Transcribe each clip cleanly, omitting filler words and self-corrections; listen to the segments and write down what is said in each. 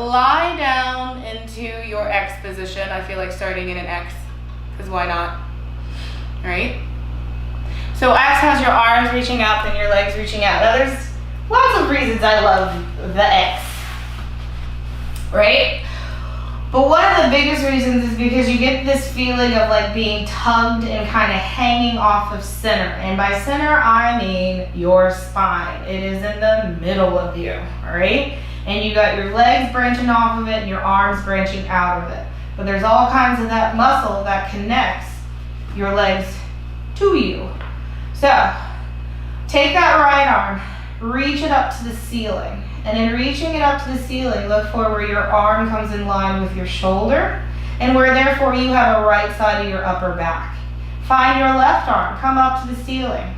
Lie down into your X position. I feel like starting in an X, because why not, right? So X has your arms reaching up and your legs reaching out. Now there's lots of reasons I love the X, right? But one of the biggest reasons is because you get this feeling of like being tugged and kind of hanging off of center. And by center, I mean your spine. It is in the middle of you, all right? And you got your legs branching off of it and your arms branching out of it. But there's all kinds of that muscle that connects your legs to you. So take that right arm, reach it up to the ceiling. And in reaching it up to the ceiling, look for where your arm comes in line with your shoulder and where therefore you have a right side of your upper back. Find your left arm, come up to the ceiling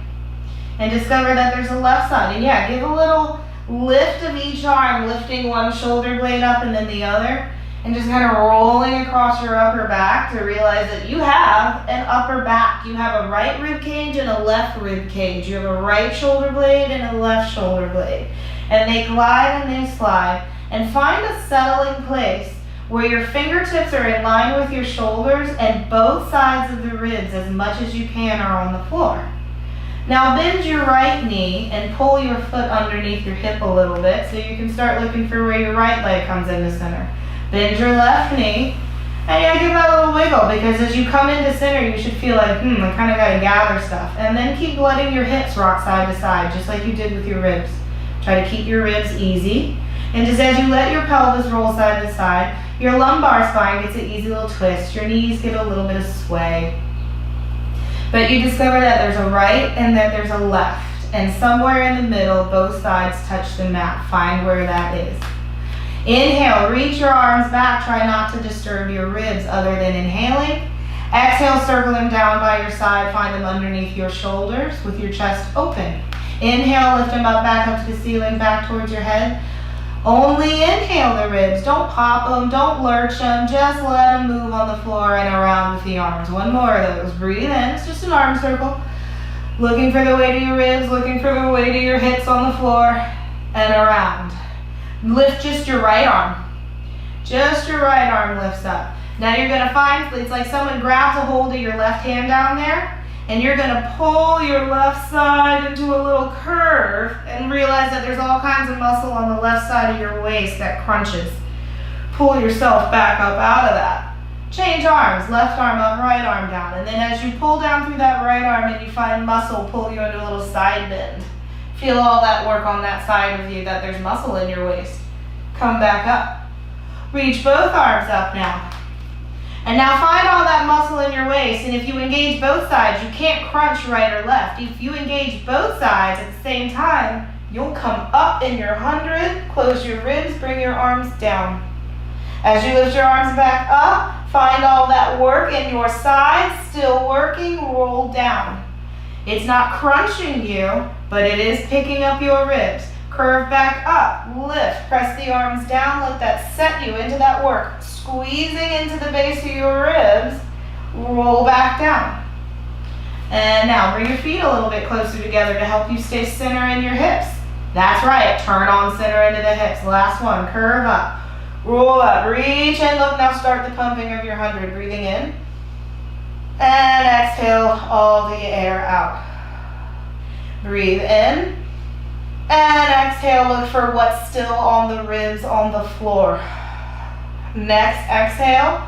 and discover that there's a left side. And yeah, give a little lift of each arm, lifting one shoulder blade up and then the other, and just kind of rolling across your upper back to realize that you have an upper back. You have a right rib cage and a left rib cage. You have a right shoulder blade and a left shoulder blade. And they glide and they slide. And find a settling place where your fingertips are in line with your shoulders and both sides of the ribs as much as you can are on the floor. Now bend your right knee and pull your foot underneath your hip a little bit so you can start looking for where your right leg comes into center. Bend your left knee, and yeah, give that a little wiggle, because as you come into center, you should feel like, I kind of got to gather stuff. And then keep letting your hips rock side to side, just like you did with your ribs. Try to keep your ribs easy. And just as you let your pelvis roll side to side, your lumbar spine gets an easy little twist. Your knees get a little bit of sway. But you discover that there's a right and that there's a left. And somewhere in the middle, both sides touch the mat. Find where that is. Inhale, reach your arms back. Try not to disturb your ribs other than inhaling. Exhale, circle them down by your side. Find them underneath your shoulders with your chest open. Inhale, lift them up, back up to the ceiling, back towards your head. Only inhale the ribs. Don't pop them, don't lurch them. Just let them move on the floor and around with the arms. One more of those. Breathe in. It's just an arm circle. Looking for the weight of your ribs, looking for the weight of your hips on the floor and around. Lift just your right arm. Just your right arm lifts up. Now you're going to find, it's like someone grabs a hold of your left hand down there, and you're going to pull your left side into a little curve and realize that there's all kinds of muscle on the left side of your waist that crunches. Pull yourself back up out of that. Change arms, left arm up, right arm down. And then as you pull down through that right arm and you find muscle, pull you into a little side bend. Feel all that work on that side of you, that there's muscle in your waist. Come back up. Reach both arms up now. And now find all that muscle in your waist, and if you engage both sides, you can't crunch right or left. If you engage both sides at the same time, you'll come up in your 100, close your ribs, bring your arms down. As you lift your arms back up, find all that work in your sides, still working, roll down. It's not crunching you, but it is picking up your ribs. Curve back up, lift, press the arms down, let that set you into that work. Squeezing into the base of your ribs, roll back down. And now bring your feet a little bit closer together to help you stay center in your hips. That's right, turn on center into the hips. Last one, curve up, roll up, reach and look. Now start the pumping of your 100, breathing in. And exhale all the air out. Breathe in. And exhale, look for what's still on the ribs on the floor. Next exhale,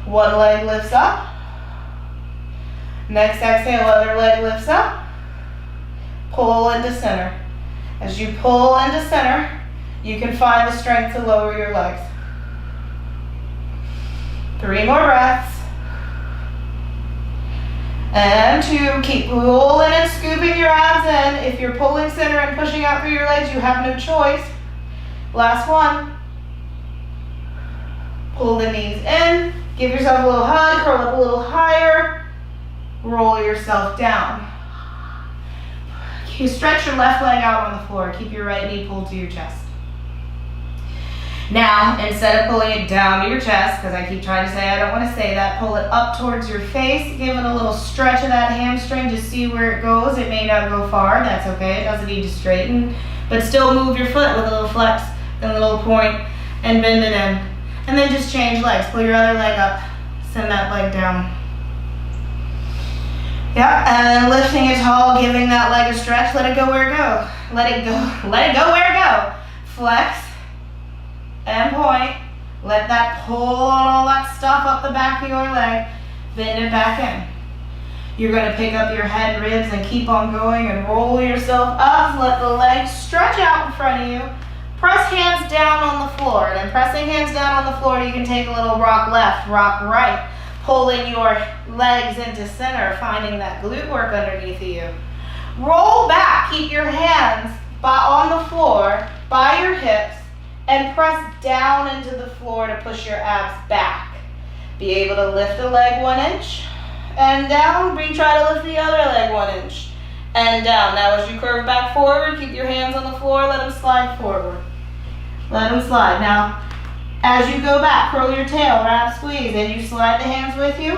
one leg lifts up. Next exhale, other leg lifts up. Pull into center. As you pull into center, you can find the strength to lower your legs. 3 more breaths. And 2, keep rolling and scooping your abs in. If you're pulling center and pushing out through your legs, you have no choice. Last one. Pull the knees in. Give yourself a little hug, curl up a little higher. Roll yourself down. You stretch your left leg out on the floor. Keep your right knee pulled to your chest. Now, instead of pulling it down to your chest, because I keep trying to say I don't want to say that, pull it up towards your face. Give it a little stretch of that hamstring to see where it goes. It may not go far. That's okay. It doesn't need to straighten. But still move your foot with a little flex and a little point. and bend it in. And then just change legs. Pull your other leg up. Send that leg down. Yep, and then lifting it tall, giving that leg a stretch. Let it go where it go. Let it go. Let it go where it go. Flex and point. Let that pull all that stuff up the back of your leg. Bend it back in. You're going to pick up your head and ribs and keep on going and roll yourself up. Let the legs stretch out in front of you. Press hands down on the floor. And then pressing hands down on the floor, you can take a little rock left, rock right. Pulling your legs into center, finding that glute work underneath you. Roll back. Keep your hands on the floor by your hips and press down into the floor to push your abs back. Be able to lift a leg 1 inch and down. Try to lift the other leg 1 inch and down. Now as you curve back forward, keep your hands on the floor. Let them slide forward. Let them slide. Now, as you go back, curl your tail, wrap, squeeze, and you slide the hands with you.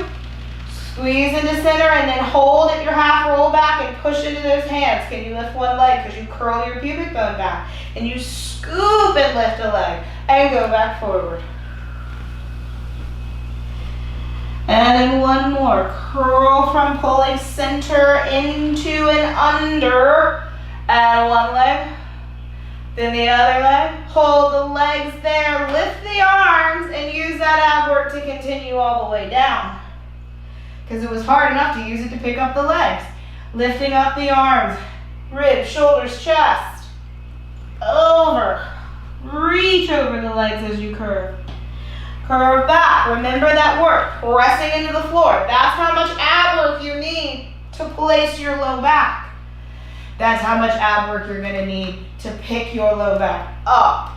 Squeeze into center and then hold at your half roll back and push into those hands. Can you lift one leg because you curl your pubic bone back? And you scoop and lift a leg and go back forward. And then one more. Curl from pulling center into and under. And one leg. Then the other leg. Hold the legs there. Lift the arms and use that ab work to continue all the way down. Because it was hard enough to use it to pick up the legs. Lifting up the arms. Ribs, shoulders, chest. Over. Reach over the legs as you curve. Curve back. Remember that work. Pressing into the floor. That's how much ab work you need to place your low back. That's how much ab work you're going to need to pick your low back up.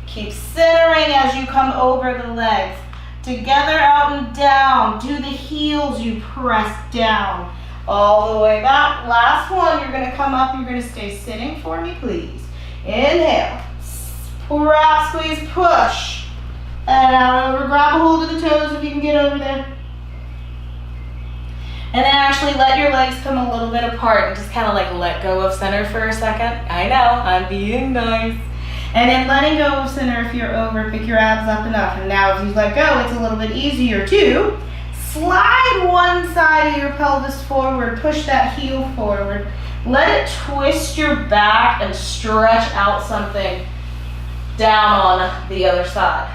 Keep centering as you come over the legs. Together, out and down. Do the heels, you press down. All the way back. Last one, you're going to come up. You're going to stay sitting for me, please. Inhale. Wrap, squeeze, push. And out over. Grab a hold of the toes if you can get over there. And then actually let your legs come a little bit apart and just kind of like let go of center for a second. I know, I'm being nice. And then letting go of center if you're over, pick your abs up enough. And now if you let go, it's a little bit easier to slide one side of your pelvis forward, push that heel forward. Let it twist your back and stretch out something down on the other side.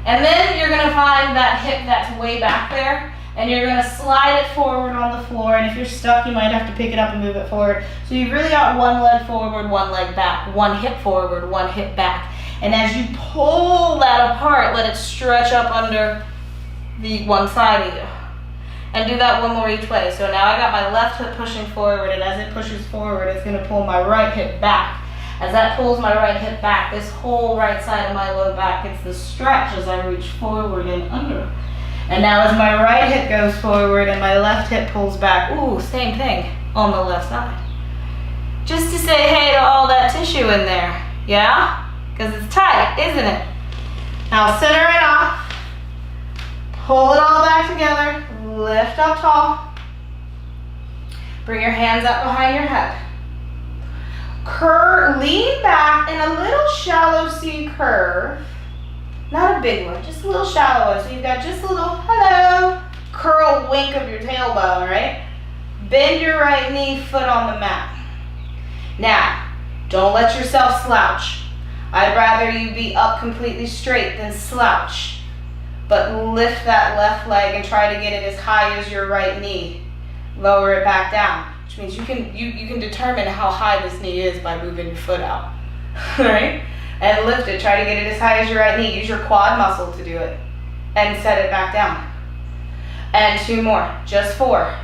And then you're gonna find that hip that's way back there. And you're going to slide it forward on the floor. And if you're stuck, you might have to pick it up and move it forward. So you've really got one leg forward, one leg back, one hip forward, one hip back. And as you pull that apart, let it stretch up under the one side of you. And do that one more each way. So now I got my left hip pushing forward, and as it pushes forward, it's going to pull my right hip back. As that pulls my right hip back, this whole right side of my low back gets the stretch as I reach forward and under. And now as my right hip goes forward and my left hip pulls back, ooh, same thing on the left side. Just to say hey to all that tissue in there, yeah? Because it's tight, isn't it? Now center it off. Pull it all back together. Lift up tall. Bring your hands up behind your head. Curve, lean back in a little shallow C curve. Not a big one, just a little shallow one. So you've got just a little, hello, curl wink of your tailbone, right? Bend your right knee, foot on the mat. Now, don't let yourself slouch. I'd rather you be up completely straight than slouch. But lift that left leg and try to get it as high as your right knee. Lower it back down, which means you can determine how high this knee is by moving your foot out, right? And lift it. Try to get it as high as your right knee. Use your quad muscle to do it. And set it back down. And 2 more. Just 4.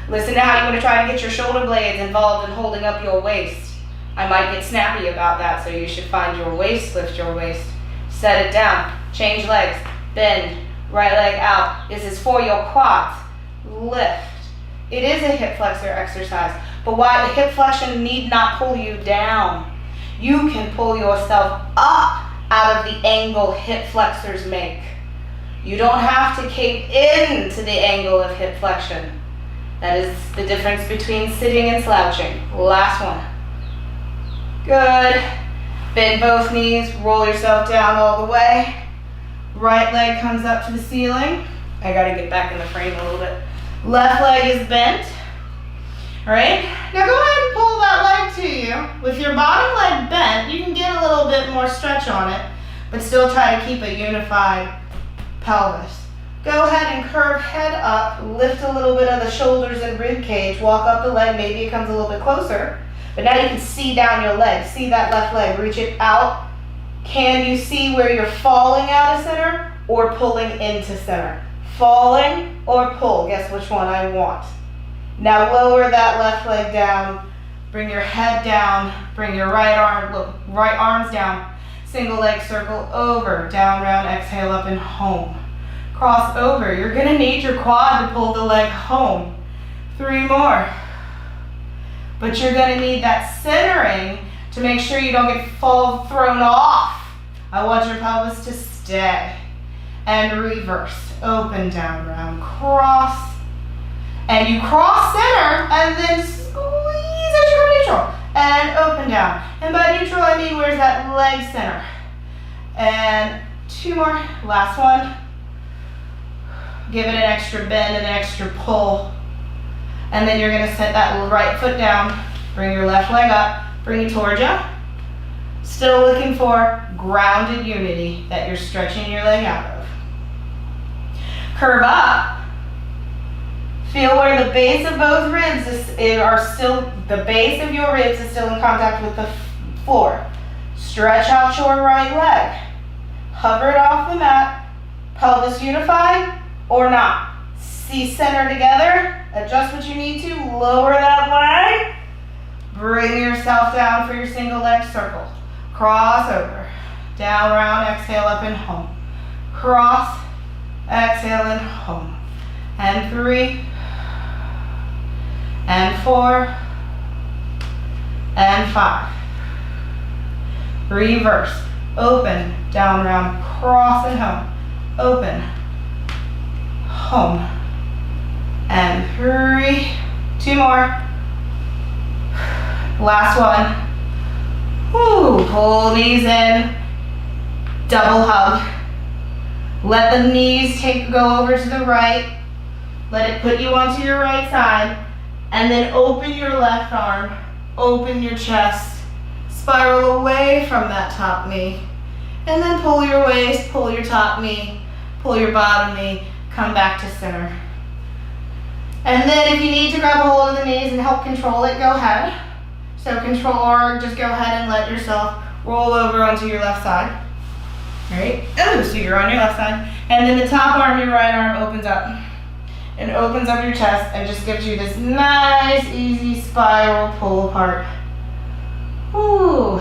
Listen to how you want to try to get your shoulder blades involved in holding up your waist. I might get snappy about that, so you should find your waist, lift your waist. Set it down. Change legs. Bend. Right leg out. This is for your quads. Lift. It is a hip flexor exercise. But why the hip flexion need not pull you down. You can pull yourself up out of the angle hip flexors make. You don't have to cave into the angle of hip flexion. That is the difference between sitting and slouching. Last one. Good. Bend both knees, roll yourself down all the way. Right leg comes up to the ceiling. I gotta get back in the frame a little bit. Left leg is bent. All right, now go ahead and pull that leg to you. With your bottom leg bent, you can get a little bit more stretch on it, but still try to keep a unified pelvis. Go ahead and curve head up, lift a little bit of the shoulders and rib cage, walk up the leg, maybe it comes a little bit closer, but now you can see down your leg. See that left leg, reach it out. Can you see where you're falling out of center or pulling into center? Falling or pull, guess which one I want. Now lower that left leg down, bring your head down, bring your right arms down, single leg circle over, down, round, exhale up and home. Cross over, you're gonna need your quad to pull the leg home. 3 more. But you're gonna need that centering to make sure you don't get thrown off. I want your pelvis to stay. And reverse, open, down, round, cross. And you cross center and then squeeze as you go neutral. And open down. And by neutral, I mean where's that leg center. And 2 more, last one. Give it an extra bend and an extra pull. And then you're gonna set that right foot down, bring your left leg up, bring it towards you. Still looking for grounded unity that you're stretching your leg out of. Curve up. Feel where the base of both ribs the base of your ribs is still in contact with the floor. Stretch out your right leg. Hover it off the mat. Pelvis unified or not. See center together. Adjust what you need to. Lower that leg. Bring yourself down for your single leg circle. Cross over. Down, round, exhale up and home. Cross, exhale and home. And 3. And 4, and 5. Reverse, open, down, round, cross and home. Open, home. And 3, 2 more. Last one. Woo, pull knees in, double hug. Let the knees go over to the right. Let it put you onto your right side. And then open your left arm, open your chest, spiral away from that top knee. And then pull your waist, pull your top knee, pull your bottom knee, come back to center. And then if you need to grab a hold of the knees and help control it, go ahead. So control, or just go ahead and let yourself roll over onto your left side. All right, so you're on your left side. And then the top arm, your right arm opens up. And opens up your chest and just gives you this nice, easy spiral pull apart. Ooh.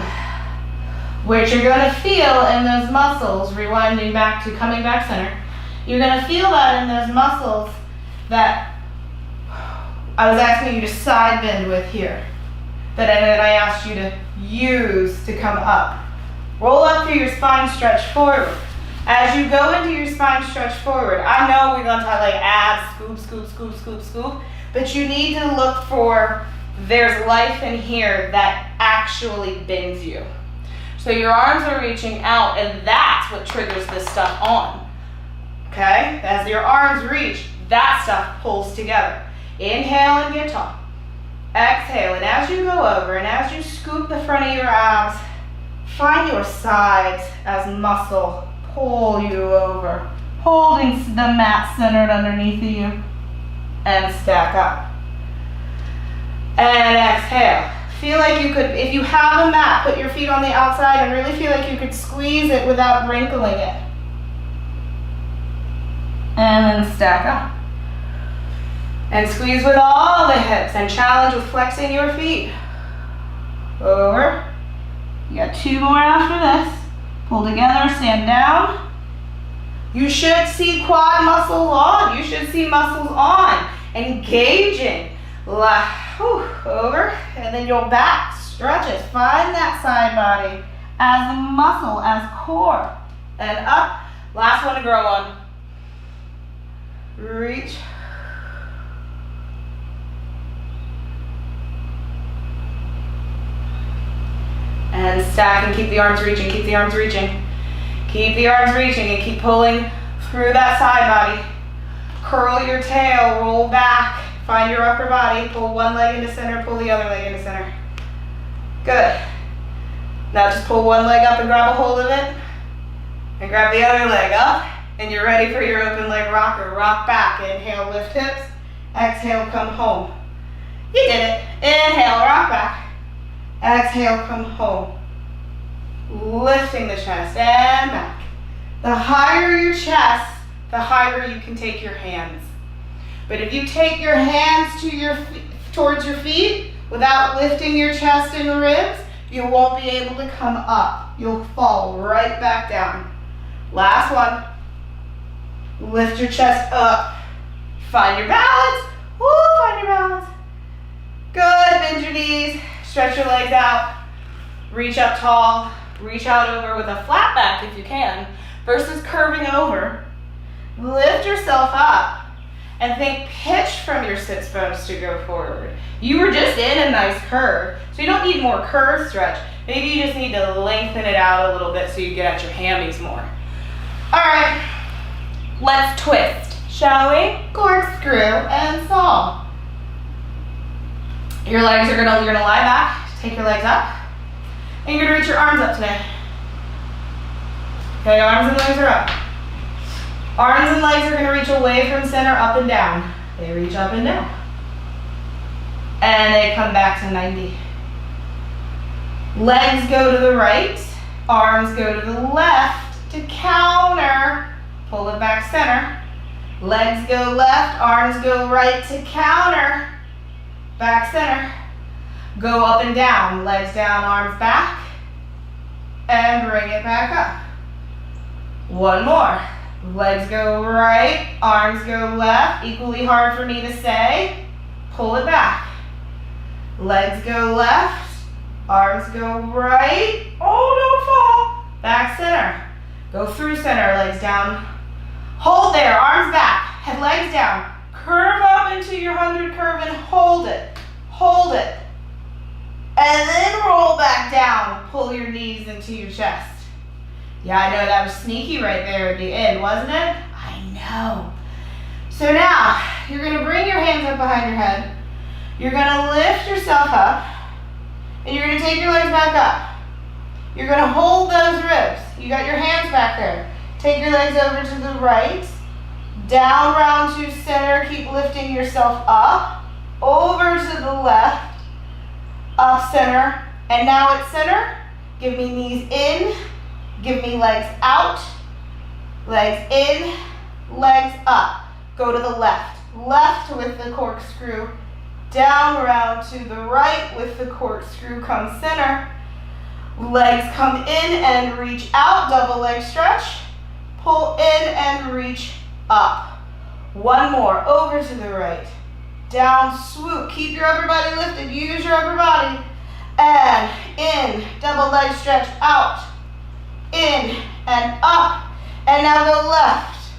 Which you're gonna feel in those muscles, rewinding back to coming back center. You're gonna feel that in those muscles that I was asking you to side bend with here. That I asked you to use to come up. Roll up through your spine, stretch forward. As you go into your spine stretch forward, I know we're going to have like abs, scoop, scoop, scoop, scoop, scoop, but you need to look for there's life in here that actually bends you. So your arms are reaching out and that's what triggers this stuff on. Okay? As your arms reach, that stuff pulls together. Inhale and get tall. Exhale, and as you go over and as you scoop the front of your abs, find your sides as muscle. Pull you over, holding the mat centered underneath you, and stack up. And exhale. Feel like you could, if you have a mat, put your feet on the outside and really feel like you could squeeze it without wrinkling it. And then stack up. And squeeze with all the hips and challenge with flexing your feet. Over. You got 2 more after this. Pull together, stand down. You should see quad muscles on. You should see muscles on. Engaging. Over. And then your back stretches. Find that side body as a muscle, as core. And up. Last one to grow on. Reach. And stack and keep the arms reaching, keep the arms reaching. Keep the arms reaching and keep pulling through that side body. Curl your tail, roll back, find your upper body, pull one leg into center, pull the other leg into center. Good. Now just pull one leg up and grab a hold of it, and grab the other leg up, and you're ready for your open leg rocker. Rock back, inhale, lift hips, exhale, come home. You did it. Inhale, rock back, exhale, come home. Lifting the chest and back. The higher your chest, the higher you can take your hands. But if you take your hands towards your feet without lifting your chest and ribs, you won't be able to come up. You'll fall right back down. Last one. Lift your chest up. Find your balance. Woo, find your balance. Good, bend your knees. Stretch your legs out. Reach up tall. Reach out over with a flat back if you can, versus curving over. Lift yourself up and think pitch from your sits bones to go forward. You were just in a nice curve, so you don't need more curve stretch. Maybe you just need to lengthen it out a little bit so you get at your hammies more. All right, let's twist, shall we? Corkscrew and saw. You're gonna lie back, take your legs up, and you're gonna reach your arms up today. Okay, arms and legs are up. Arms and legs are gonna reach away from center, up and down. They reach up and down. And they come back to 90. Legs go to the right, arms go to the left to counter. Pull it back center. Legs go left, arms go right to counter. Back center. Go up and down, legs down, arms back, and bring it back up. One more. Legs go right, arms go left, equally hard for me to say. Pull it back. Legs go left, arms go right. Oh, don't fall. Back center. Go through center, legs down. Hold there, arms back, head legs down. Curve up into your 100 curve and hold it. Hold it. And then roll back down. Pull your knees into your chest. Yeah, I know that was sneaky right there at the end, wasn't it? I know. So now, you're going to bring your hands up behind your head. You're going to lift yourself up. And you're going to take your legs back up. You're going to hold those ribs. You got your hands back there. Take your legs over to the right. Down, round to center. Keep lifting yourself up. Over to the left. Up, center. And now at center, give me knees in. Give me legs out, legs in, legs up. Go to the left. Left with the corkscrew. Down, round to the right with the corkscrew. Come center. Legs come in and reach out. Double leg stretch. Pull in and reach up. One more. Over to the right. Down, swoop. Keep your upper body lifted. Use your upper body. And in. Double leg stretch out. In and up, and now go left,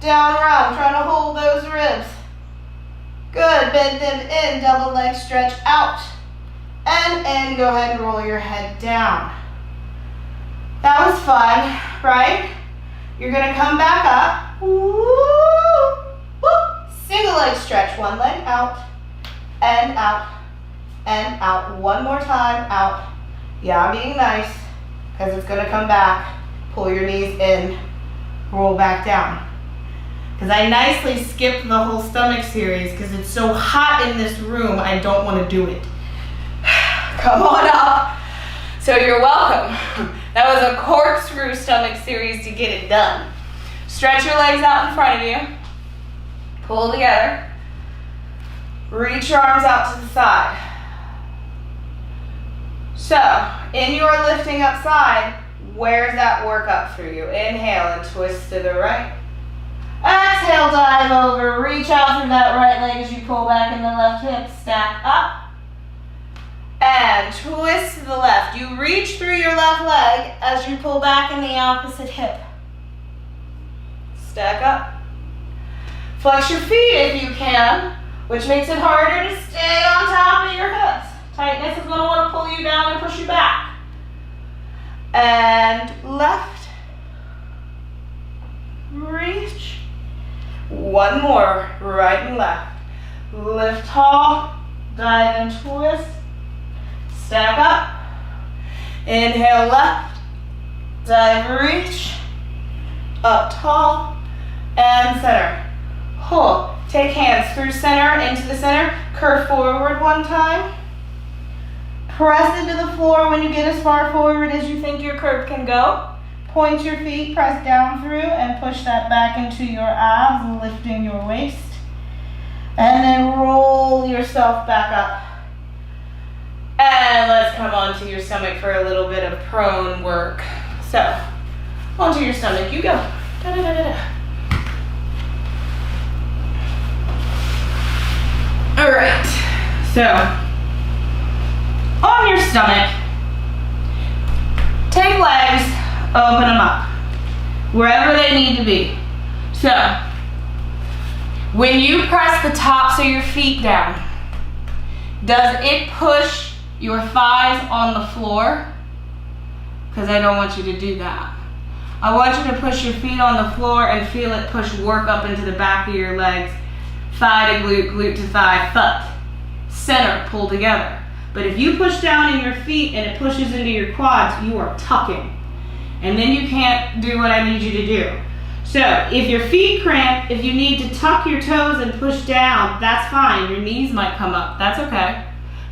down, round, trying to hold those ribs. Good, bend them in, double leg stretch out, and in, go ahead and roll your head down. That was fun, right? You're gonna come back up, woo, woo. Single leg stretch, one leg out, and out, and out. One more time, out. Yeah, I'm being nice. Because it's going to come back. Pull your knees in, roll back down. Because I nicely skipped the whole stomach series because it's so hot in this room, I don't want to do it. Come on up. So you're welcome. That was a corkscrew stomach series to get it done. Stretch your legs out in front of you. Pull together. Reach your arms out to the side. So, in your lifting up side, where's that work up for you? Inhale and twist to the right. Exhale, dive over. Reach out through that right leg as you pull back in the left hip. Stack up. And twist to the left. You reach through your left leg as you pull back in the opposite hip. Stack up. Flex your feet if you can, which makes it harder to stay on top of your hips. Tightness is going to want to pull you down and push you back. and left. Reach. One more, right and left. Lift tall, dive and twist. Stack up. Inhale left, dive, reach. Up tall and center. Hold. Take hands through center, into the center. Curve forward one time. Press into the floor when you get as far forward as you think your curve can go. Point your feet, press down through, and push that back into your abs, lifting your waist. And then roll yourself back up. And let's come onto your stomach for a little bit of prone work. So, onto your stomach, you go. Da, da, da, da, da. All right, so on your stomach, take legs, open them up, wherever they need to be. So, when you press the tops of your feet down, does it push your thighs on the floor? Because I don't want you to do that. I want you to push your feet on the floor and feel it push work up into the back of your legs. Thigh to glute, glute to thigh, thud. Center, pull together. But if you push down in your feet and it pushes into your quads, you are tucking. And then you can't do what I need you to do. So if your feet cramp, if you need to tuck your toes and push down, that's fine. Your knees might come up, that's okay.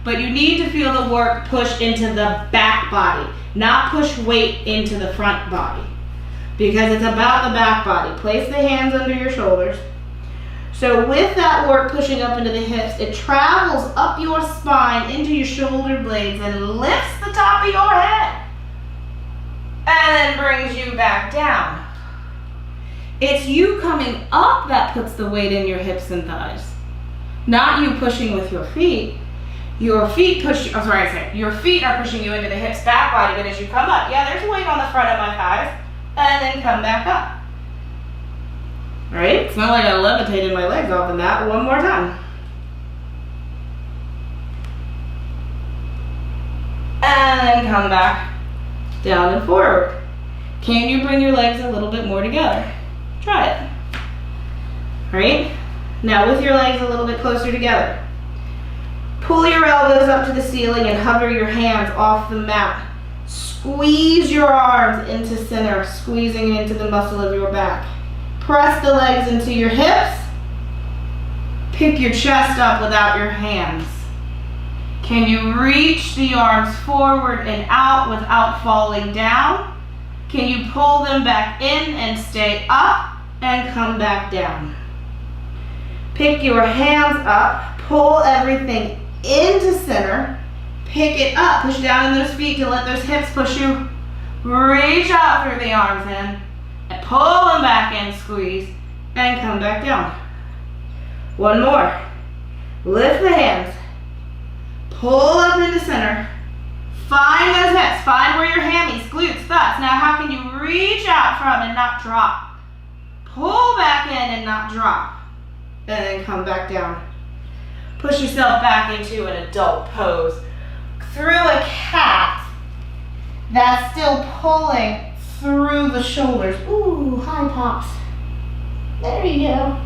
But you need to feel the work push into the back body, not push weight into the front body. Because it's about the back body. Place the hands under your shoulders. So with that work pushing up into the hips, it travels up your spine into your shoulder blades and lifts the top of your head. And then brings you back down. It's you coming up that puts the weight in your hips and thighs. Not you pushing with your feet. Your feet your feet are pushing you into the hips, back body, but as you come up, yeah, there's weight on the front of my thighs, and then come back up. Right? It's not like I levitated my legs off in that. One more time. And then come back down and forward. Can you bring your legs a little bit more together? Try it. Right? Now with your legs a little bit closer together. Pull your elbows up to the ceiling and hover your hands off the mat. Squeeze your arms into center, squeezing into the muscle of your back. Press the legs into your hips. Pick your chest up without your hands. Can you reach the arms forward and out without falling down? Can you pull them back in and stay up and come back down? Pick your hands up. Pull everything into center. Pick it up. Push down in those feet to let those hips push you. Reach out through the arms in. And pull them back in, squeeze, and come back down. One more. Lift the hands. Pull up into center. Find those hips. Find where your hammies, glutes, thuds. Now how can you reach out from and not drop? Pull back in and not drop. And then come back down. Push yourself back into an adult pose. Through a cat that's still pulling through the shoulders. Ooh, high pops. There you go.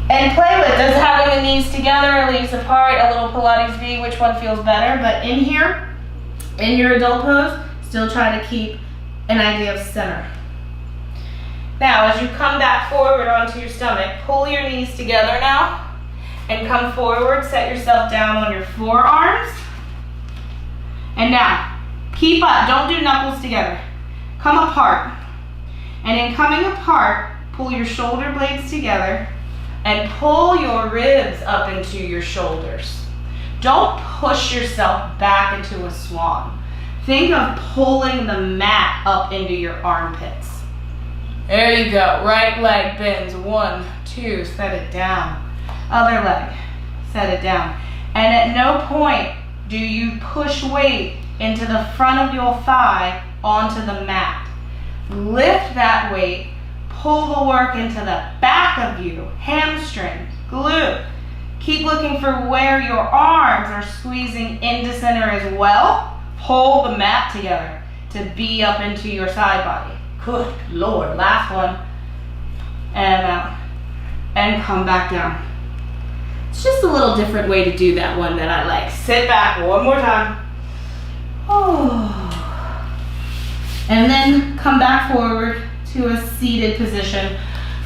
And play with, does having the knees together or legs apart, a little Pilates V, which one feels better? But in here, in your adult pose, still try to keep an idea of center. Now, as you come back forward onto your stomach, pull your knees together now and come forward, set yourself down on your forearms. And now, keep up, don't do knuckles together. Come apart. And in coming apart, pull your shoulder blades together and pull your ribs up into your shoulders. Don't push yourself back into a swan. Think of pulling the mat up into your armpits. There you go. Right leg bends. 1, 2, set it down. Other leg, set it down. And at no point do you push weight into the front of your thigh onto the mat. Lift that weight, pull the work into the back of you, hamstring, glute. Keep looking for where your arms are squeezing into center as well. Hold the mat together. to be up into your side body. Good Lord. Last one. And out. And come back down. It's just a little different way to do that one that I like. Sit back one more time. Oh. And then come back forward to a seated position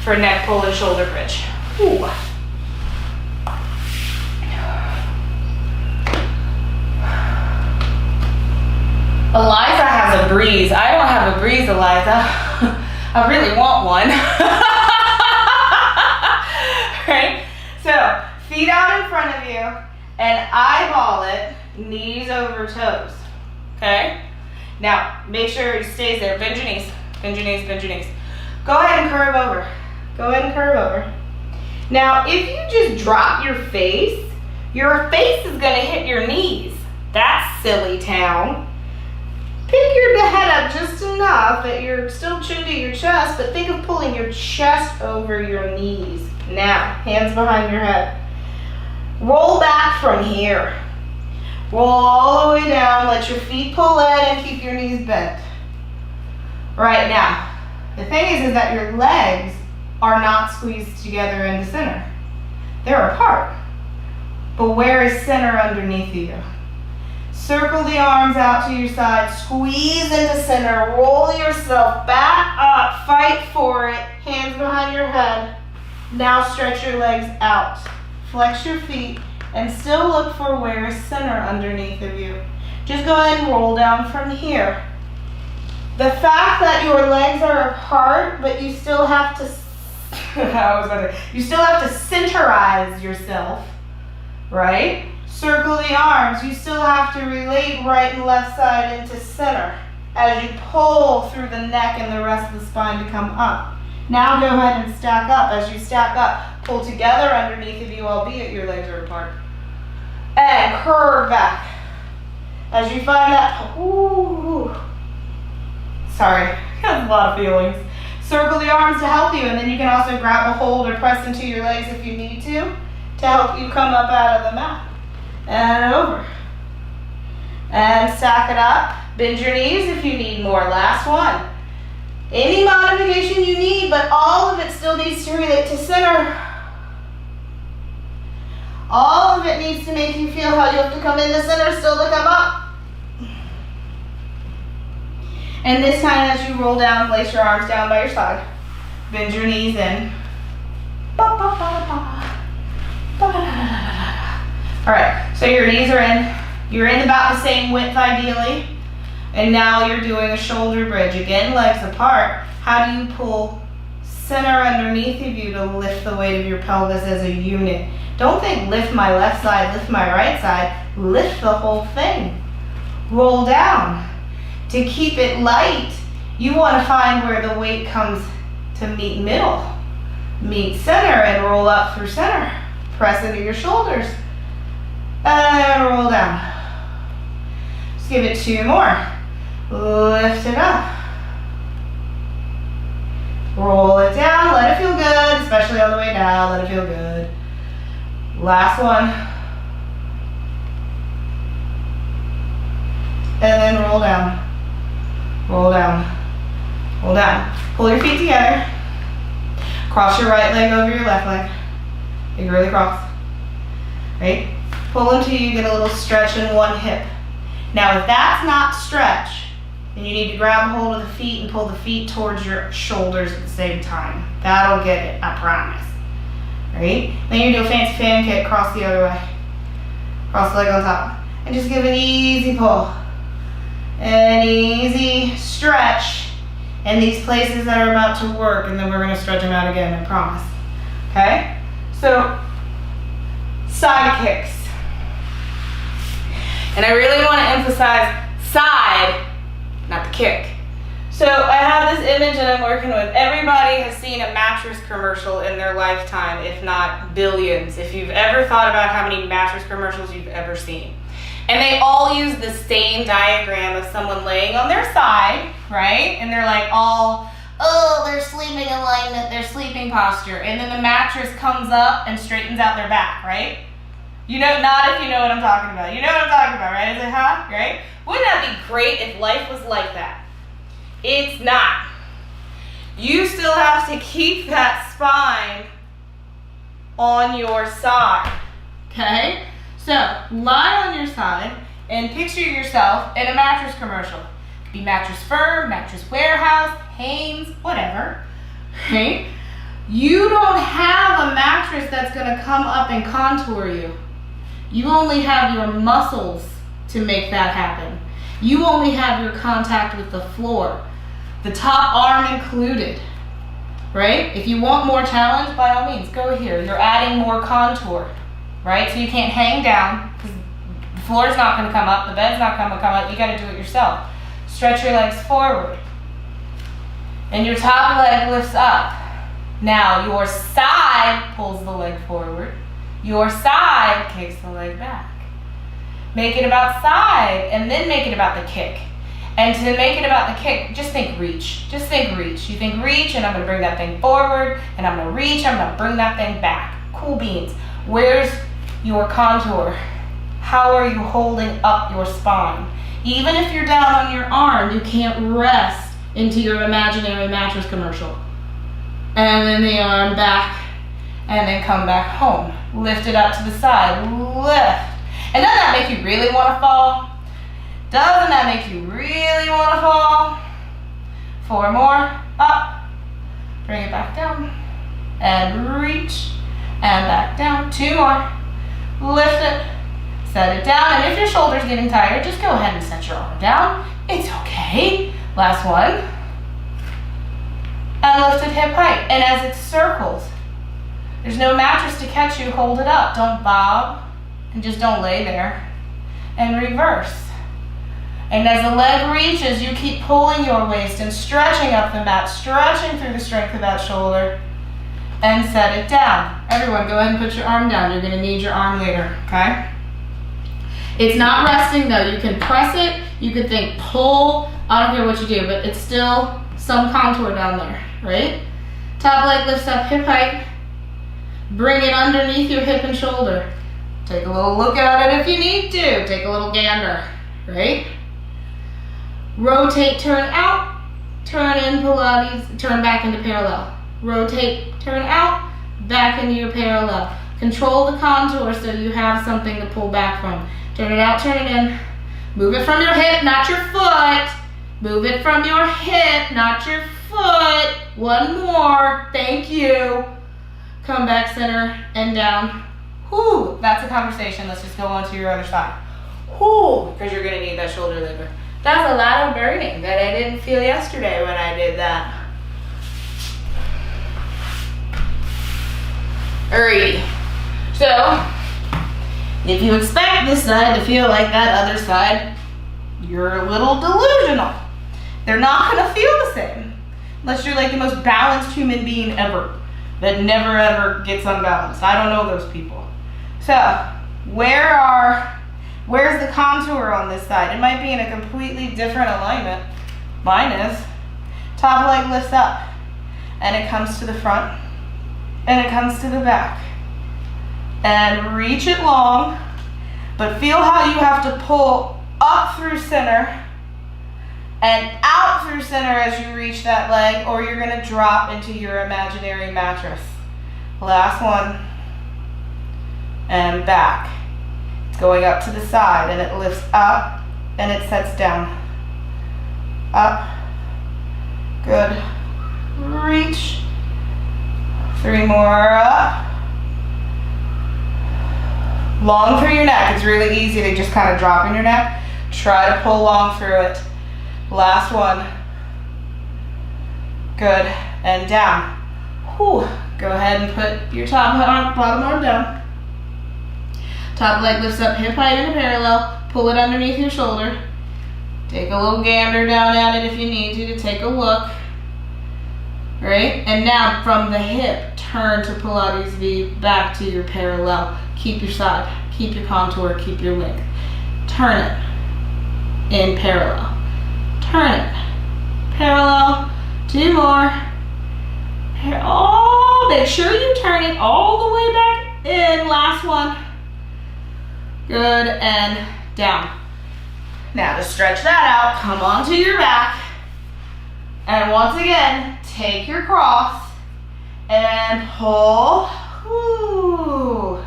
for neck pull and shoulder bridge. Ooh. Eliza has a breeze. I don't have a breeze, Eliza. I really want one. Right? So, feet out in front of you and eyeball it, knees over toes. Okay? Now, make sure it stays there. Bend your knees, bend your knees, bend your knees. Go ahead and curve over. Go ahead and curve over. Now, if you just drop your face is gonna hit your knees. That's silly town. Pick your head up just enough that you're still tuned to your chest, but think of pulling your chest over your knees. Now, hands behind your head. Roll back from here. Roll all the way down, let your feet pull in and keep your knees bent. Right now, the thing is that your legs are not squeezed together in the center. They're apart. But where is center underneath you? Circle the arms out to your side, squeeze into center, roll yourself back up, fight for it, hands behind your head. Now stretch your legs out, flex your feet, and still look for where is center underneath of you. Just go ahead and roll down from here. The fact that your legs are apart, but you still have to, you still have to centerize yourself, right? Circle the arms. You still have to relate right and left side into center as you pull through the neck and the rest of the spine to come up. Now go ahead and stack up. As you stack up, pull together underneath of you, albeit your legs are apart. And curve back. As you find that, ooh, sorry, that's a lot of feelings. Circle the arms to help you, and then you can also grab a hold or press into your legs if you need to help you come up out of the mat. And over. And stack it up. Bend your knees if you need more. Last one. Any modification you need, but all of it still needs to relate to center. All of it needs to make you feel how you have to come into center still to come up. And this time as you roll down, place your arms down by your side. Bend your knees in. All right, so your knees are in. You're in about the same width ideally. And now you're doing a shoulder bridge. Again, legs apart. How do you pull center underneath of you to lift the weight of your pelvis as a unit? Don't think lift my left side, lift my right side. Lift the whole thing. Roll down. To keep it light, you want to find where the weight comes to meet middle. Meet center and roll up through center. Press into your shoulders. And roll down. Just give it 2 more. Lift it up. Roll it down. Let it feel good, especially on the way down. Let it feel good. Last one. And then roll down. Roll down. Roll down. Pull your feet together. Cross your right leg over your left leg. Big really cross. Right? Pull until you get a little stretch in one hip. Now if that's not stretch, then you need to grab a hold of the feet and pull the feet towards your shoulders at the same time. That'll get it, I promise. Right? Then you do a fancy fan kick, cross the other way. Cross the leg on top. And just give an easy pull. An easy stretch in these places that are about to work, and then we're gonna stretch them out again, I promise. Okay? So, side kicks. And I really want to emphasize side, not the kick. So I have this image that I'm working with. Everybody has seen a mattress commercial in their lifetime, if not billions. If you've ever thought about how many mattress commercials you've ever seen. And they all use the same diagram of someone laying on their side, right? And they're like all, oh, their sleeping alignment, their sleeping posture. And then the mattress comes up and straightens out their back, right? You know, not if you know what I'm talking about. You know what I'm talking about, right? Is it, huh? Right? Wouldn't that be great if life was like that? It's not. You still have to keep that spine on your side, okay? So, lie on your side and picture yourself in a mattress commercial. Be Mattress Firm, Mattress Warehouse, Hanes, whatever, right? You don't have a mattress that's gonna come up and contour you. You only have your muscles to make that happen. You only have your contact with the floor, the top arm included, right? If you want more challenge, by all means, go here. You're adding more contour, right? So you can't hang down because the floor's not gonna come up, the bed's not gonna come up, you gotta do it yourself. Stretch your legs forward. And your top leg lifts up. Now your side pulls the leg forward. Your side kicks the leg back. Make it about side and then make it about the kick. And to make it about the kick, just think reach. Just think reach. You think reach and I'm gonna bring that thing forward and I'm gonna reach, I'm gonna bring that thing back. Cool beans. Where's your contour? How are you holding up your spine? Even if you're down on your arm, you can't rest into your imaginary mattress commercial. And then the arm back and then come back home. Lift it up to the side, lift. And doesn't that make you really wanna fall? Doesn't that make you really want to fall? 4 more, up, bring it back down, and reach, and back down. 2 more, lift it, set it down, and if your shoulder's getting tired, just go ahead and set your arm down. It's okay. Last one, and lift it hip height, and as it circles, there's no mattress to catch you, hold it up. Don't bob, and just don't lay there, and reverse. And as the leg reaches, you keep pulling your waist and stretching up the mat, stretching through the strength of that shoulder, and set it down. Everyone, go ahead and put your arm down. You're gonna need your arm later, okay? It's not resting though. You can press it, you could think pull, I don't care what you do, but it's still some contour down there, right? Top leg lifts up hip height. Bring it underneath your hip and shoulder. Take a little look at it if you need to. Take a little gander, right? Rotate, turn out, turn in Pilates, turn back into parallel. Rotate, turn out, back into your parallel. Control the contour so you have something to pull back from. Turn it out, turn it in. Move it from your hip, not your foot. Move it from your hip, not your foot. 1 more, thank you. Come back center and down. Whew, that's a conversation. Let's just go on to your other side. Whew, because you're gonna need that shoulder lever. That's a lot of burning that I didn't feel yesterday when I did that. Alrighty. So, if you expect this side to feel like that other side, you're a little delusional. They're not gonna feel the same. Unless you're like the most balanced human being ever that never ever gets unbalanced. I don't know those people. So, where's the contour on this side? It might be in a completely different alignment. Mine is. Top leg lifts up, and it comes to the front, and it comes to the back. And reach it long, but feel how you have to pull up through center and out through center as you reach that leg, or you're gonna drop into your imaginary mattress. Last one, and back. Going up to the side, and it lifts up and it sets down. Up. Good. Reach. 3 more up. Long through your neck. It's really easy to just kind of drop in your neck. Try to pull long through it. Last one. Good. And down. Whew. Go ahead and put your bottom arm down. Top leg lifts up hip height in a parallel. Pull it underneath your shoulder. Take a little gander down at it if you need to take a look. Right? And now from the hip, turn to Pilates V back to your parallel. Keep your side, keep your contour, keep your length. Turn it in parallel. Turn it. Parallel. 2 more. Oh, make sure you turn it all the way back in. Last one. Good, and down. Now to stretch that out, come onto your back. And once again, take your cross and pull. Woo.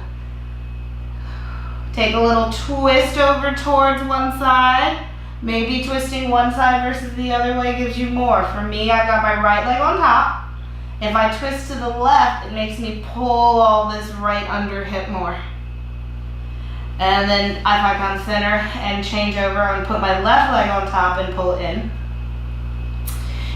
Take a little twist over towards one side. Maybe twisting one side versus the other way gives you more. For me, I've got my right leg on top. If I twist to the left, it makes me pull all this right under hip more. And then if I come center and change over and put my left leg on top and pull in.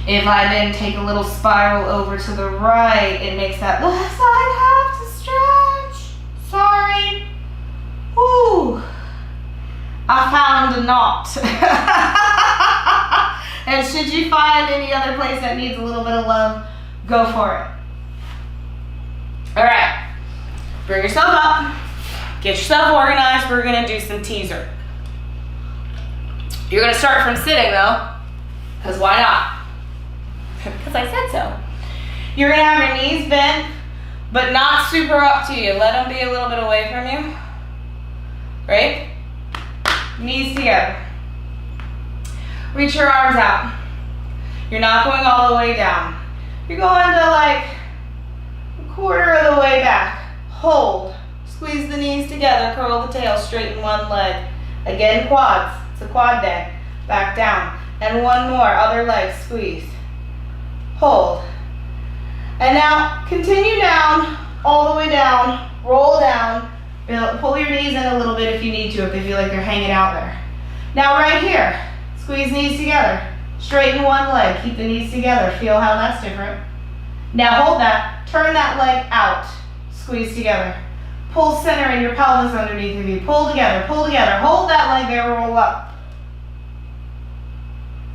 If I then take a little spiral over to the right, it makes that left side have to stretch. Sorry. Woo. I found a knot. And should you find any other place that needs a little bit of love, go for it. All right, bring yourself up, get yourself organized. We're gonna do some teaser. You're gonna start from sitting though, because why not? Because I said so. You're gonna have your knees bent, but not super up to you. Let them be a little bit away from you, right? Knees together. Reach your arms out. You're not going all the way down. You're going to like a quarter of the way back. Hold. Squeeze the knees together. Curl the tail. Straighten one leg. Again, quads. It's a quad day. Back down. And one more. Other leg. Squeeze. Hold. And now continue down. All the way down. Roll down. Pull your knees in a little bit if you need to, if they feel like they're hanging out there. Now right here. Squeeze knees together. Straighten one leg, keep the knees together. Feel how that's different. Now hold that, turn that leg out. Squeeze together. Pull center in your pelvis underneath of you. Pull together, hold that leg there, roll up.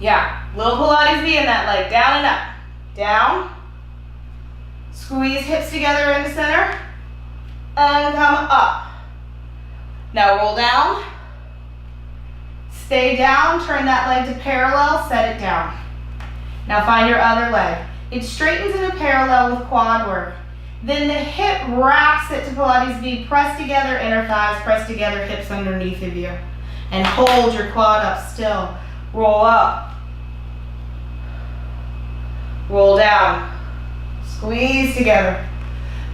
Yeah, little Pilates V in that leg, down and up. Down. Squeeze hips together into center. And come up. Now roll down. Stay down, turn that leg to parallel, set it down. Now find your other leg. It straightens into parallel with quad work. Then the hip wraps it to Pilates V. Press together inner thighs, press together hips underneath of you. And hold your quad up still. Roll up. Roll down. Squeeze together.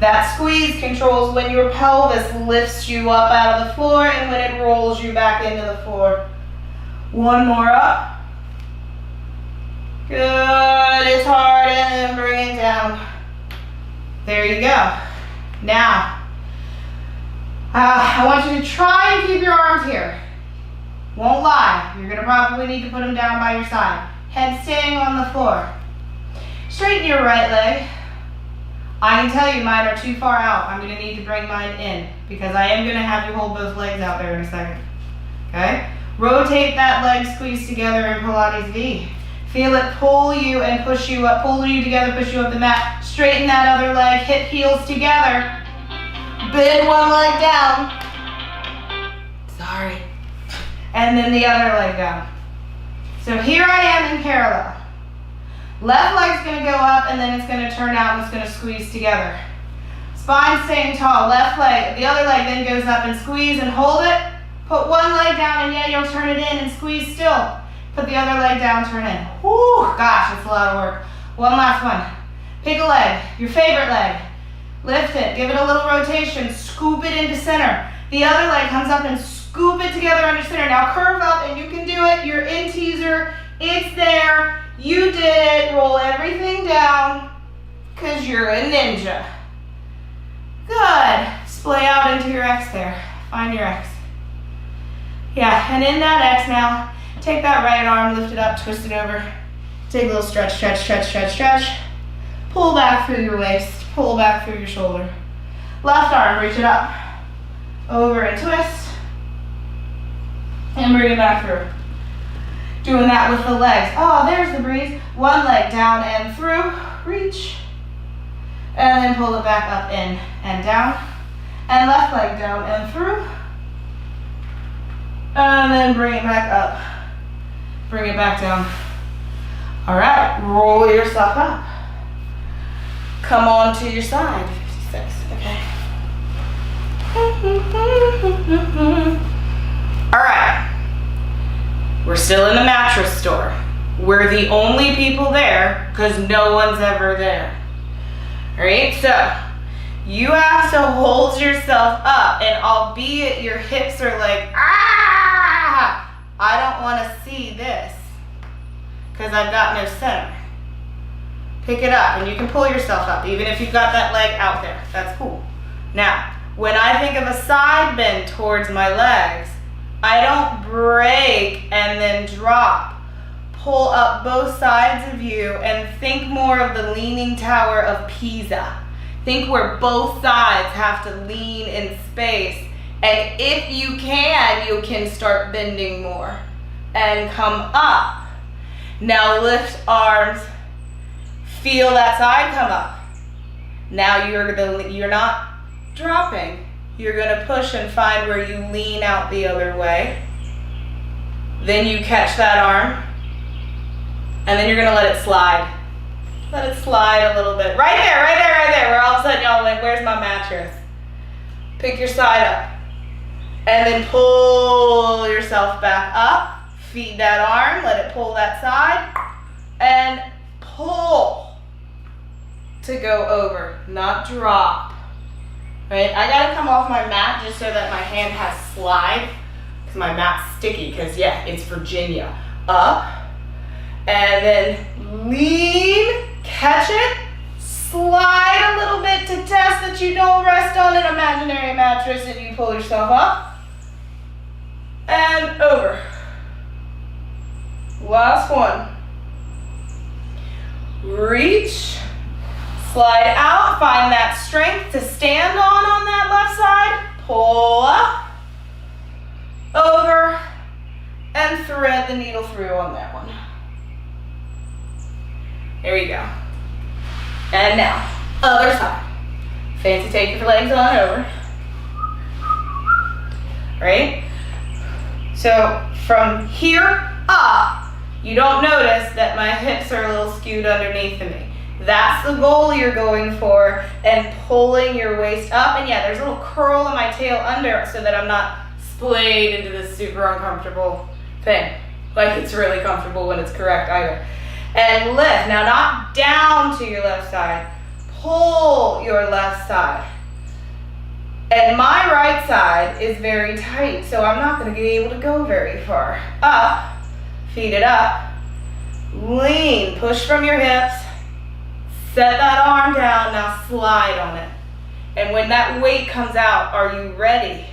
That squeeze controls when your pelvis lifts you up out of the floor and when it rolls you back into the floor. One more up. Good, it's hard, and then bring it down. There you go. Now, I want you to try and keep your arms here. Won't lie, you're gonna probably need to put them down by your side. Head staying on the floor. Straighten your right leg. I can tell you mine are too far out. I'm gonna need to bring mine in because I am gonna have you hold both legs out there in a second, okay? Rotate that leg, squeeze together in Pilates V. Feel it pull you and push you up, pull you together, push you up the mat. Straighten that other leg, hip heels together. Bend one leg down. Sorry. And then the other leg down. So here I am in parallel. Left leg's gonna go up and then it's gonna turn out and it's gonna squeeze together. Spine staying tall, left leg, the other leg then goes up and squeeze and hold it. Put one leg down and yeah, you'll turn it in and squeeze still. Put the other leg down, turn in. Whoo, gosh, that's a lot of work. One last one. Pick a leg, your favorite leg. Lift it, give it a little rotation, scoop it into center. The other leg comes up and scoop it together under center. Now curve up and you can do it. You're in teaser, it's there. You did it, roll everything down because you're a ninja. Good, splay out into your X there. Find your X. Yeah, and in that X now, take that right arm, lift it up, twist it over. Take a little stretch, stretch, stretch, stretch, stretch. Pull back through your waist, pull back through your shoulder. Left arm, reach it up, over and twist. And bring it back through. Doing that with the legs. Oh, there's the breeze. One leg down and through, reach. And then pull it back up, in and down. And left leg down and through. And then bring it back up. Bring it back down. All right, roll yourself up. Come on to your side, 56, okay. All right. We're still in the mattress store. We're the only people there because no one's ever there. All right, so you have to hold yourself up, and albeit your hips are like, ah, I don't want to see this because I've got no center. Pick it up, and you can pull yourself up, even if you've got that leg out there. That's cool. Now, when I think of a side bend towards my legs, I don't break and then drop. Pull up both sides of you and think more of the Leaning Tower of Pisa. Think where both sides have to lean in space. And if you can start bending more and come up. Now lift arms. Feel that side come up. Now you're not dropping. You're gonna push and find where you lean out the other way. Then you catch that arm. And then you're gonna let it slide. Let it slide a little bit. Right there, right there, right there. Where all of a sudden y'all went, where's my mattress? Pick your side up. And then pull yourself back up. Feed that arm, let it pull that side. And pull to go over, not drop. Right? I gotta come off my mat just so that my hand has slide. Because my mat's sticky, because yeah, it's Virginia. Up. And then lean, catch it, slide a little bit to test that you don't rest on an imaginary mattress and you pull yourself up. And over. Last one. Reach, slide out, find that strength to stand on that left side. Pull up, over, and thread the needle through on that one. There you go. And now, other side. Fancy take your legs on over. Right? So from here up, you don't notice that my hips are a little skewed underneath of me. That's the goal you're going for, and pulling your waist up. And yeah, there's a little curl in my tail under so that I'm not splayed into this super uncomfortable thing. Like it's really comfortable when it's correct either. And lift. Now not down to your left side. Pull your left side. And my right side is very tight, so I'm not going to be able to go very far. Up. Feed it up. Lean. Push from your hips. Set that arm down. Now slide on it. And when that weight comes out, are you ready?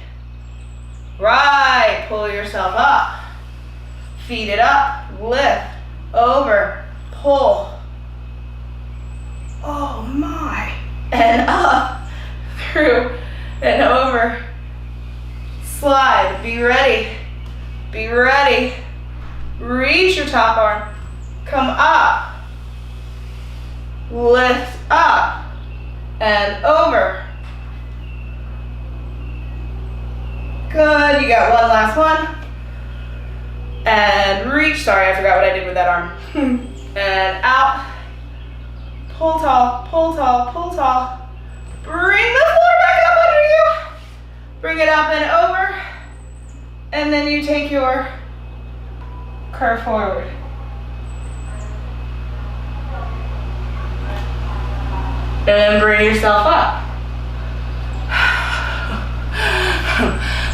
Right. Pull yourself up. Feed it up. Lift. Over. Pull. Oh my. And up. Through. And over. Slide. Be ready. Be ready. Reach your top arm. Come up. Lift up. And over. Good. You got one last one. And reach. Sorry, I forgot what I did with that arm. And out. Pull tall, pull tall, pull tall. Bring the floor back up under you. Bring it up and over. And then you take your curve forward. And then bring yourself up.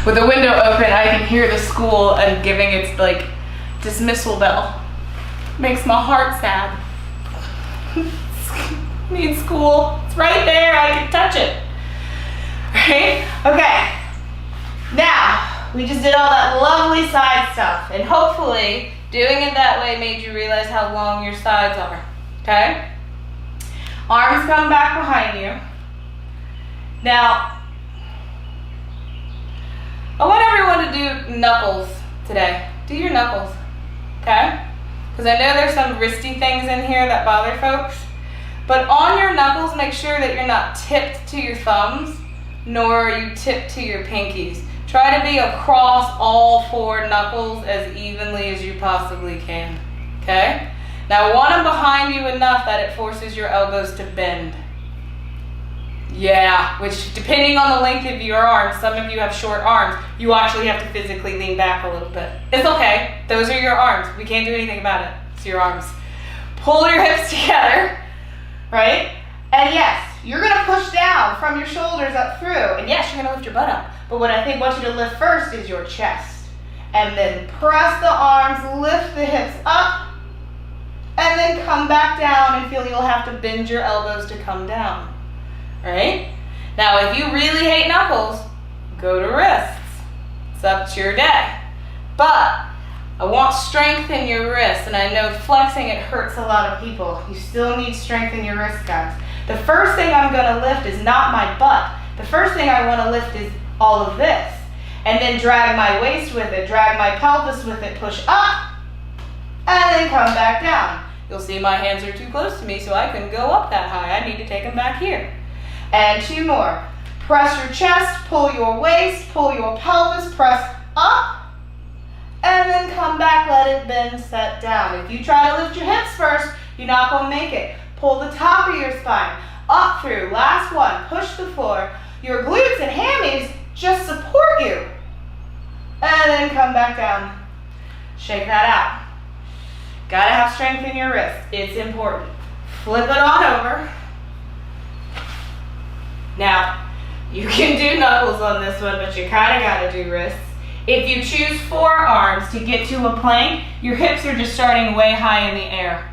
With the window open, I can hear the school and giving its like dismissal bell. Makes my heart sad. Need school. It's right there. I can touch it. Right? Okay. Now, we just did all that lovely side stuff, and hopefully doing it that way made you realize how long your sides are. Okay? Arms come back behind you. Now, I want everyone to do knuckles today. Do your knuckles. Okay? Because I know there's some wristy things in here that bother folks. But on your knuckles, make sure that you're not tipped to your thumbs, nor are you tipped to your pinkies. Try to be across all four knuckles as evenly as you possibly can. Okay? Now I want them behind you enough that it forces your elbows to bend. Yeah, which depending on the length of your arms, some of you have short arms, you actually have to physically lean back a little bit. It's okay. Those are your arms. We can't do anything about it. It's your arms. Pull your hips together, right? And yes, you're gonna push down from your shoulders up through. And yes, you're gonna lift your butt up. But what I want you to lift first is your chest. And then press the arms, lift the hips up, and then come back down and feel you'll have to bend your elbows to come down. Right? Now, if you really hate knuckles, go to wrists. It's up to your day. But I want strength in your wrists, and I know flexing, it hurts a lot of people. You still need strength in your wrists, guys. The first thing I'm gonna lift is not my butt. The first thing I wanna lift is all of this. And then drag my waist with it, drag my pelvis with it, push up, and then come back down. You'll see my hands are too close to me, so I can go up that high. I need to take them back here. And 2 more. Press your chest, pull your waist, pull your pelvis, press up, and then come back, let it bend, set down. If you try to lift your hips first, you're not gonna make it. Pull the top of your spine up through. Last one, push the floor. Your glutes and hammies just support you. And then come back down. Shake that out. Gotta have strength in your wrist. It's important. Flip it on over. Now, you can do knuckles on this one, but you kind of got to do wrists. If you choose forearms to get to a plank, your hips are just starting way high in the air.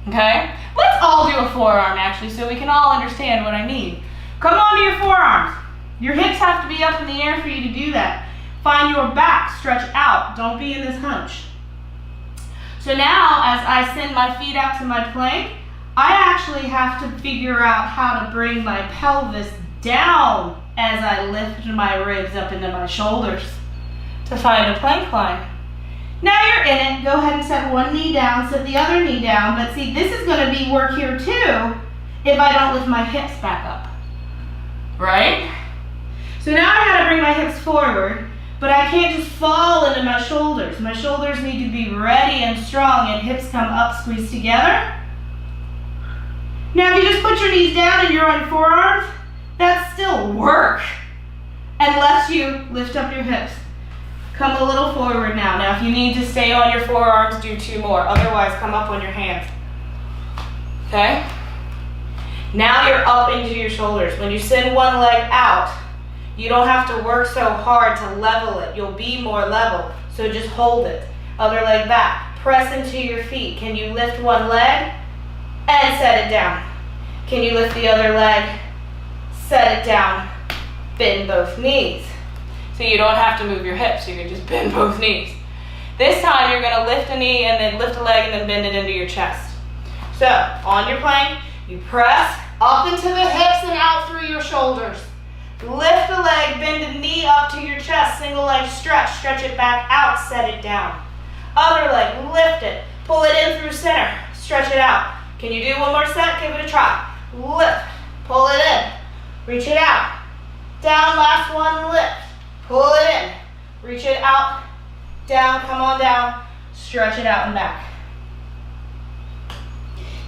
Okay? Let's all do a forearm, actually, so we can all understand what I mean. Come on to your forearms. Your hips have to be up in the air for you to do that. Find your back, stretch out. Don't be in this hunch. So now, as I send my feet out to my plank, I actually have to figure out how to bring my pelvis down as I lift my ribs up into my shoulders to find a plank line. Now you're in it. Go ahead and set one knee down, set the other knee down. But see, this is going to be work here too if I don't lift my hips back up. Right? So now I got to bring my hips forward, but I can't just fall into my shoulders. My shoulders need to be ready and strong, and hips come up, squeeze together. Now, if you just put your knees down and you're on your forearms, that's still work, unless you lift up your hips. Come a little forward now. Now, if you need to stay on your forearms, do 2 more. Otherwise, come up on your hands. Okay? Now you're up into your shoulders. When you send one leg out, you don't have to work so hard to level it. You'll be more level, so just hold it. Other leg back. Press into your feet. Can you lift one leg? And set it down. Can you lift the other leg? Set it down. Bend both knees. So you don't have to move your hips. You can just bend both knees. This time you're going to lift a knee and then lift a leg and then bend it into your chest. So on your plank, you press up into the hips and out through your shoulders. Lift the leg, bend the knee up to your chest. Single leg stretch. Stretch it back out. Set it down. Other leg, lift it. Pull it in through center. Stretch it out. Can you do one more set? Give it a try. Lift, pull it in, reach it out. Down, last one, lift, pull it in, reach it out, down, come on down, stretch it out and back.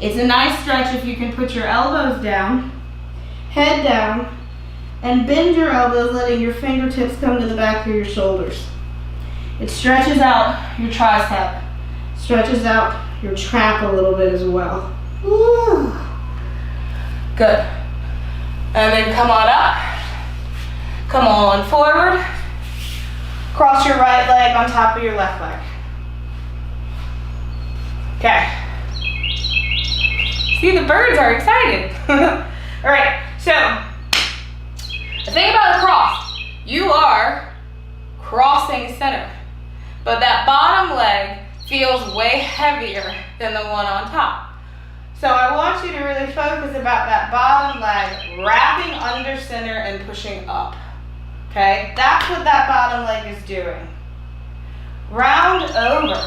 It's a nice stretch if you can put your elbows down, head down, and bend your elbows, letting your fingertips come to the back of your shoulders. It stretches out your tricep, stretches out your trap a little bit as well. Ooh. Good. And then come on up. Come on forward. Cross your right leg on top of your left leg. Okay. See, the birds are excited. All right, so the thing about a cross, you are crossing center, but that bottom leg feels way heavier than the one on top. So I want you to really focus about that bottom leg wrapping under center and pushing up. Okay, that's what that bottom leg is doing. Round over.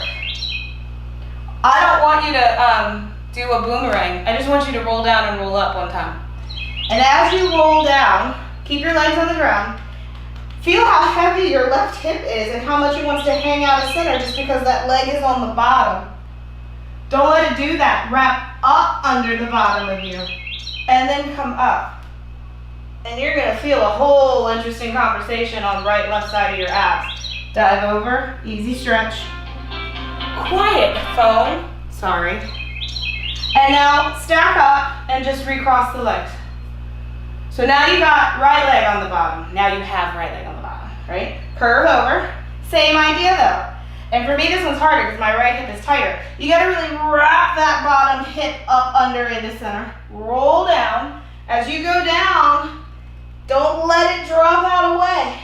I don't want you to do a boomerang. I just want you to roll down and roll up one time. And as you roll down, keep your legs on the ground. Feel how heavy your left hip is and how much it wants to hang out of center just because that leg is on the bottom. Don't let it do that. Wrap up under the bottom of you. And then come up. And you're gonna feel a whole interesting conversation on the right and left side of your abs. Dive over, easy stretch. Quiet, phone. Sorry. And now stack up and just recross the legs. So now you got right leg on the bottom. Now you have right leg on the bottom, right? Curve over. Same idea though. And for me, this one's harder because my right hip is tighter. You gotta really wrap that bottom hip up under into center. Roll down. As you go down, don't let it drop out away.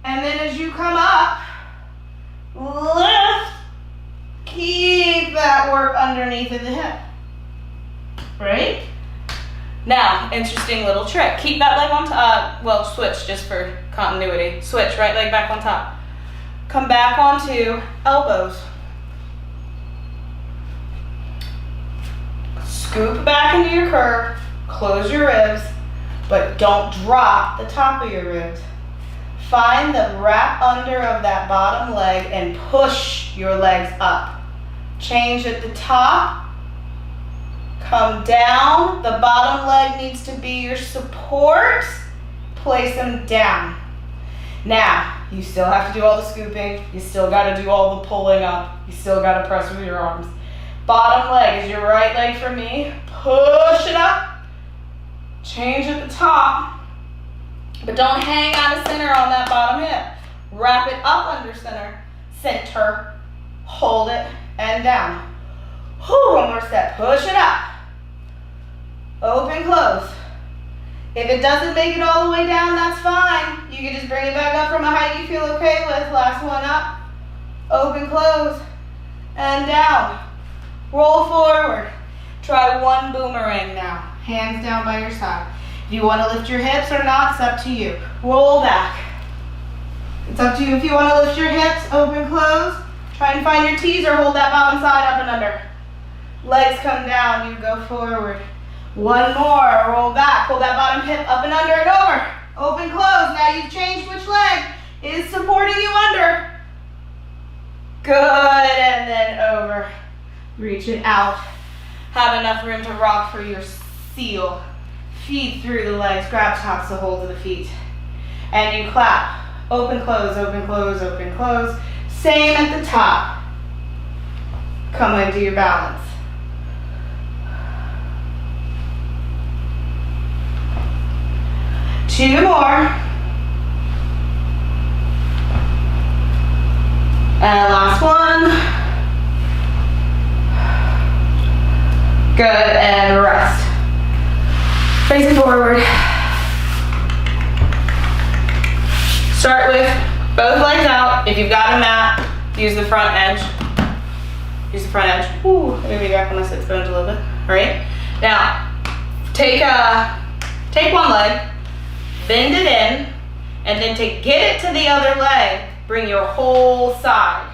And then as you come up, lift. Keep that work underneath of the hip. Right? Now, interesting little trick. Keep that leg on top. Well, switch just for continuity. Switch, right leg back on top. Come back onto elbows. Scoop back into your curve. Close your ribs, but don't drop the top of your ribs. Find the wrap under of that bottom leg and push your legs up. Change at the top. Come down. The bottom leg needs to be your support. Place them down. Now, you still have to do all the scooping. You still got to do all the pulling up. You still got to press with your arms. Bottom leg is your right leg for me. Push it up. Change at the top. But don't hang out of center on that bottom hip. Wrap it up under center. Center. Hold it and down. One more step. Push it up. Open, close. If it doesn't make it all the way down, that's fine. You can just bring it back up from a height you feel okay with. Last one up. Open, close, and down. Roll forward. Try one boomerang now. Hands down by your side. If you want to lift your hips or not, it's up to you. Roll back. It's up to you if you want to lift your hips, open, close. Try and find your T's or hold that bottom side up and under. Legs come down, you go forward. One more, roll back, pull that bottom hip up and under and over. Open, close, now you've changed which leg is supporting you under. Good, and then over. Reach it out. Have enough room to rock for your seal. Feet through the legs, grab tops to hold of the feet. And you clap. Open, close, open, close, open, close. Same at the top. Come into your balance. Two more. And last one. Good, and rest. Facing forward. Start with both legs out. If you've got a mat, use the front edge. Use the front edge. Ooh, maybe back on my sits bones a little bit. All right. Now, take one leg, bend it in, and then to get it to the other leg, bring your whole side.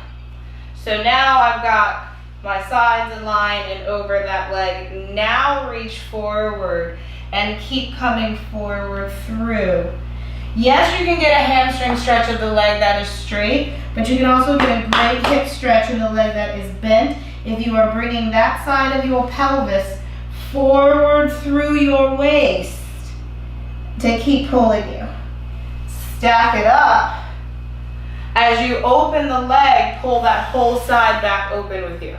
So now I've got my sides in line and over that leg. Now reach forward and keep coming forward through. Yes, you can get a hamstring stretch of the leg that is straight, but you can also get a great hip stretch of the leg that is bent if you are bringing that side of your pelvis forward through your waist to keep pulling you. Stack it up. As you open the leg, pull that whole side back open with you.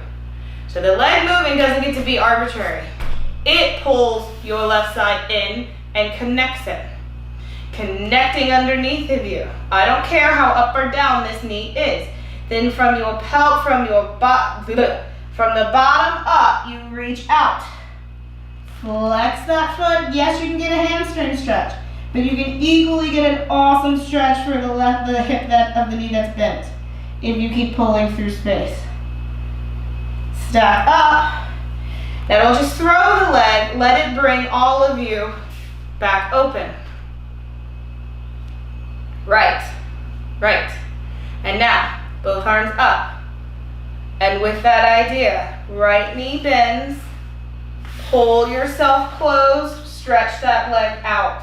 So the leg moving doesn't get to be arbitrary. It pulls your left side in and connects it. Connecting underneath of you. I don't care how up or down this knee is. Then from the bottom up, you reach out. Flex that foot. Yes, you can get a hamstring stretch, but you can equally get an awesome stretch for the hip of the knee that's bent if you keep pulling through space. Stack up. Now don't just throw the leg, let it bring all of you back open. Right, right. And now, both arms up. And with that idea, right knee bends, pull yourself closed, stretch that leg out.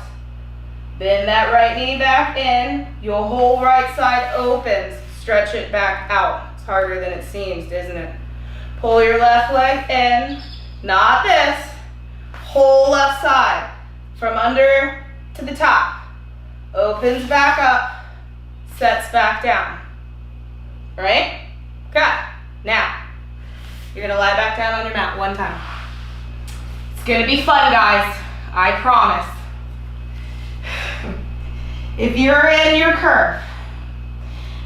Bend that right knee back in, your whole right side opens, stretch it back out. It's harder than it seems, isn't it? Pull your left leg in, not this, whole left side. from under to the top. Opens back up, sets back down. Right? Good. Now, you're gonna lie back down on your mat one time. It's gonna be fun, guys. I promise. If you're in your curve,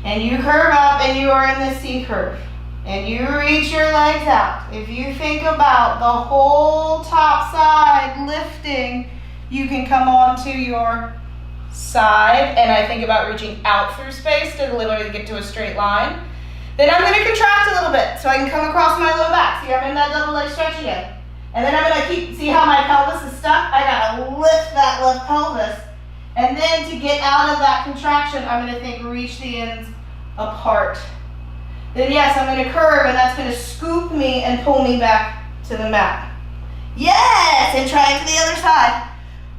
and you curve up and you are in the C curve, and you reach your legs out, if you think about the whole top side lifting, you can come onto your side, and I think about reaching out through space to literally get to a straight line. Then I'm going to contract a little bit so I can come across my low back. See, I'm in that double leg stretch again. And then I'm going to see how my pelvis is stuck? I got to lift that left pelvis. And then to get out of that contraction, I'm going to think reach the ends apart. Then yes, I'm going to curve, and that's going to scoop me and pull me back to the mat. Yes, and try it to the other side.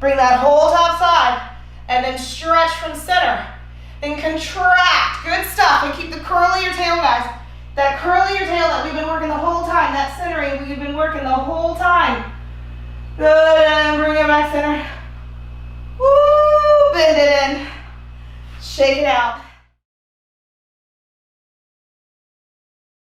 Bring that whole top side, and then stretch from center. Then contract, good stuff, and keep the curl of your tail, guys. That curl of your tail that we've been working the whole time, that centering we've been working the whole time. Good, and bring it back center. Woo, bend it in, shake it out.